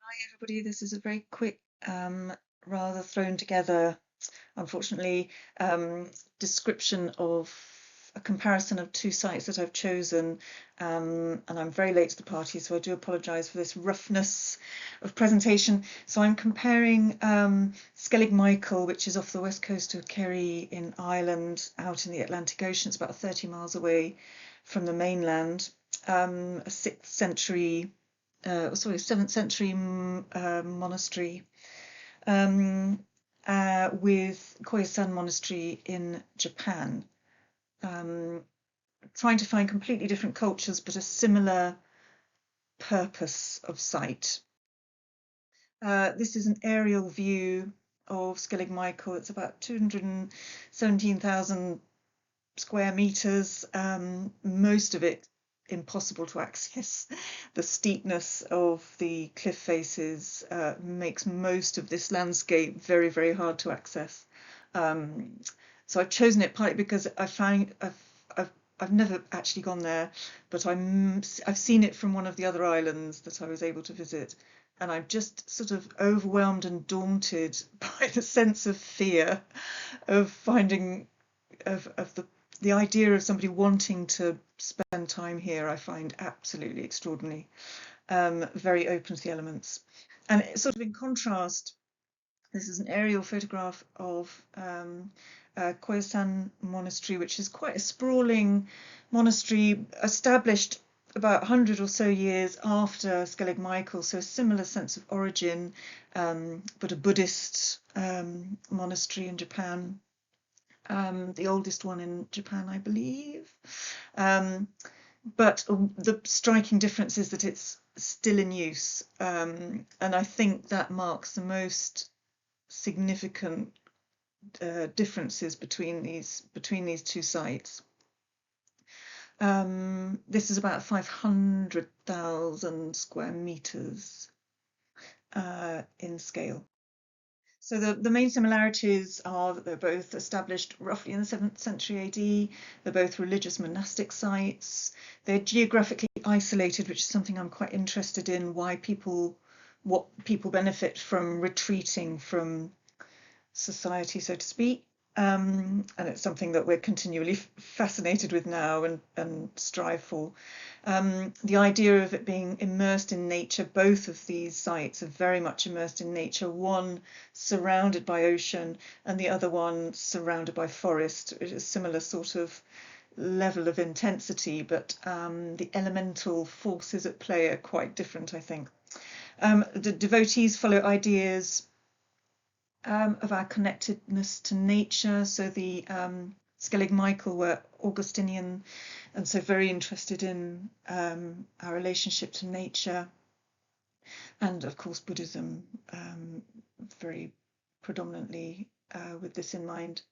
Hi everybody, this is a very quick, rather thrown together, unfortunately, description of a comparison of two sites that I've chosen, and I'm very late to the party, so I do apologise for this roughness of presentation. So I'm comparing Skellig Michael, which is off the west coast of Kerry in Ireland, out in the Atlantic Ocean. It's about 30 miles away from the mainland, a 6th century 7th century monastery, um, with Koyasan monastery in Japan. Um, Trying to find completely different cultures, but a similar purpose of site. This is an aerial view of Skellig Michael. It's about 217,000 square meters, most of it impossible to access. The steepness of the cliff faces makes most of this landscape very, very hard to access. So I've chosen it partly because I find I've never actually gone there, but I've seen it from one of the other islands that I was able to visit, and I'm just sort of overwhelmed and daunted by the sense of fear of finding of the idea of somebody wanting to spend time here. I find absolutely extraordinary. Very open to the elements. And sort of in contrast, this is an aerial photograph of Koyasan Monastery, which is quite a sprawling monastery established about 100 or so years after Skellig Michael, so a similar sense of origin, but a Buddhist monastery in Japan. The oldest one in Japan, I believe. But the striking difference is that it's still in use, and I think that marks the most significant differences between these two sites. This is about 500,000 square meters in scale. So the main similarities are that they're both established roughly in the 7th century AD. They're both religious monastic sites. They're geographically isolated, which is something I'm quite interested in, what people benefit from retreating from society, so to speak. And it's something that we're continually fascinated with now and strive for. The idea of it being immersed in nature, both of these sites are very much immersed in nature, one surrounded by ocean and the other one surrounded by forest. It's a similar sort of level of intensity, but the elemental forces at play are quite different, I think. The devotees follow ideas of our connectedness to nature. So the Skellig Michael were Augustinian, and so very interested in our relationship to nature, and of course Buddhism, very predominantly with this in mind.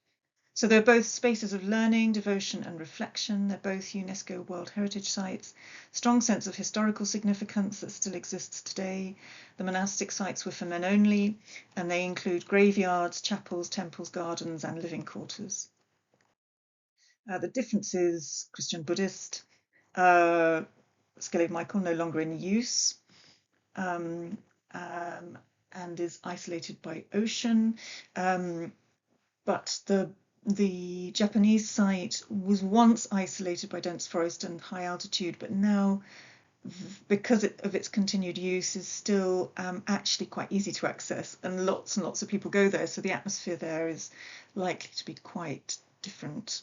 So they're both spaces of learning, devotion and reflection. They're both UNESCO World Heritage Sites. Strong sense of historical significance that still exists today. The monastic sites were for men only, and they include graveyards, chapels, temples, gardens and living quarters. The differences: Christian Buddhist, Skellig Michael no longer in use, and is isolated by ocean. But the Japanese site was once isolated by dense forest and high altitude, but now, because of its continued use, is still actually quite easy to access, and lots of people go there, so the atmosphere there is likely to be quite different.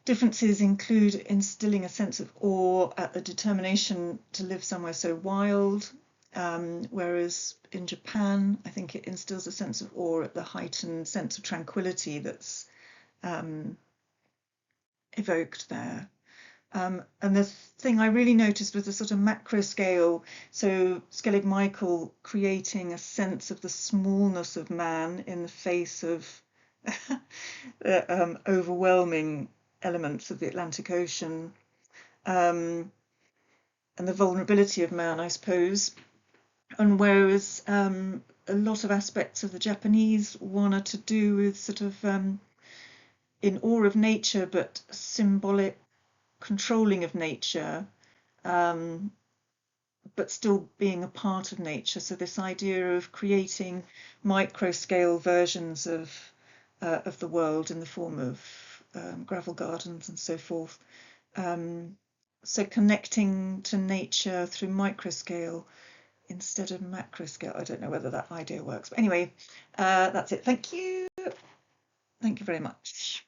Differences include instilling a sense of awe at the determination to live somewhere so wild, whereas in Japan, I think it instills a sense of awe at the heightened sense of tranquility that's evoked there. And the thing I really noticed was the sort of macro scale. So Skellig Michael creating a sense of the smallness of man in the face of overwhelming elements of the Atlantic Ocean, and the vulnerability of man, I suppose. And whereas a lot of aspects of the Japanese one are to do with sort of in awe of nature, but symbolic controlling of nature, but still being a part of nature. So this idea of creating micro scale versions of the world in the form of gravel gardens and so forth. So connecting to nature through micro scale instead of macro scale. I don't know whether that idea works, but anyway, that's it. Thank you. Thank you very much.